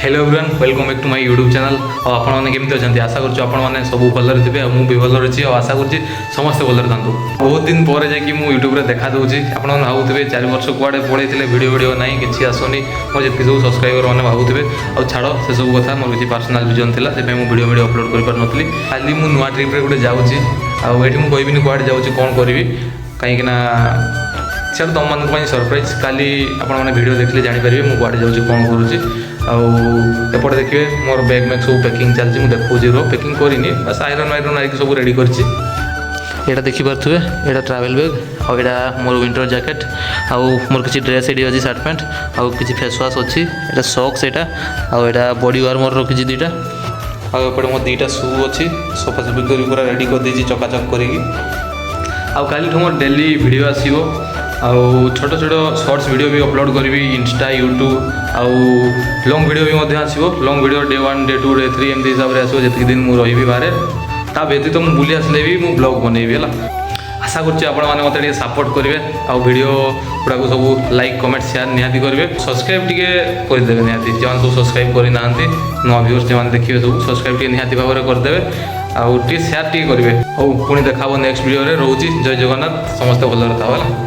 Hello everyone welcome back to my YouTube channel और आपमि अच्छा आशा करुँ आपने सब भलर थे मुझे भलर अच्छी और आशा करुँच समस्ते भलर था बहुत दिन पर जाकि यूट्यूब देखा दूसरी आप भावुवे 4 वर्ष कुआड़े पड़े वीडियो ना कि आसुनी मोर जी सब सब्सक्राइबर मैंने भावुवे और छाड़ से सब कथा मोर किसी पर्सनाल विजन था से वीडियो अपलोड कर पार नी खाली मुझे नुआ ट्रिप्रे गोटे जाऊँगी आठ मुझे कहबी कुआड़े जाऊँगी कौन करी कहीं सर तुम मानी सरप्राइज काली आपने वीडियो देखले जानीपारे मुझे कुआड़े जाऊँगी कौन करुँची आउटे देखिए मोर बैग मैग सब पैकिंग चलती मुझे देखी रो पैकिंग करनी बस आयरन आईक सब रेडी कर देखिपे यहाँ ट्रावेल बैग आउ यहाँ मोर विंटर जैकेट आउ मोर किसी ड्रेस ये अच्छी सार्ट पैंट आउ किसी फेस वाश अच्छी यहाँ सॉक्स यहाँ आउ यहाँ बॉडी वार्मर रखी दुईटा आउटे मोर 2टा शू अच्छी सफासफी कर पूरा रेडी कर देती चकाचक करी आउ काली मोर डेली वीडियो आसो आउ छोट छोट शॉर्ट्स वीडियो भी अपलोड करी इंस्टा यूट्यूब आउ लॉन्ग वीडियो भी आसो long video day 1 day 2 day 3 एमती हिसाब से आसो जितने दिन मुझे रही बाहर ता व्यतीत मुझे बुली आसले भी मुझे ब्लॉग बनैबी है आशा करें मत सपोर्ट करेंगे आउ वीडियो गुड़ा सब लाइक कमेंट शेयर निहाती करेंगे सब्सक्राइब टी करदे निहाती जो सब सब्सक्राइब करना नुआ व्यूअर्स जो देखिए सब सब्सक्राइब टी निहाती भाव में करदे आउ टी शेयर टी करेंगे हूँ पुणी देखा नेक्स्ट वीडियो रोचे जय जगन्नाथ समस्ते भल था।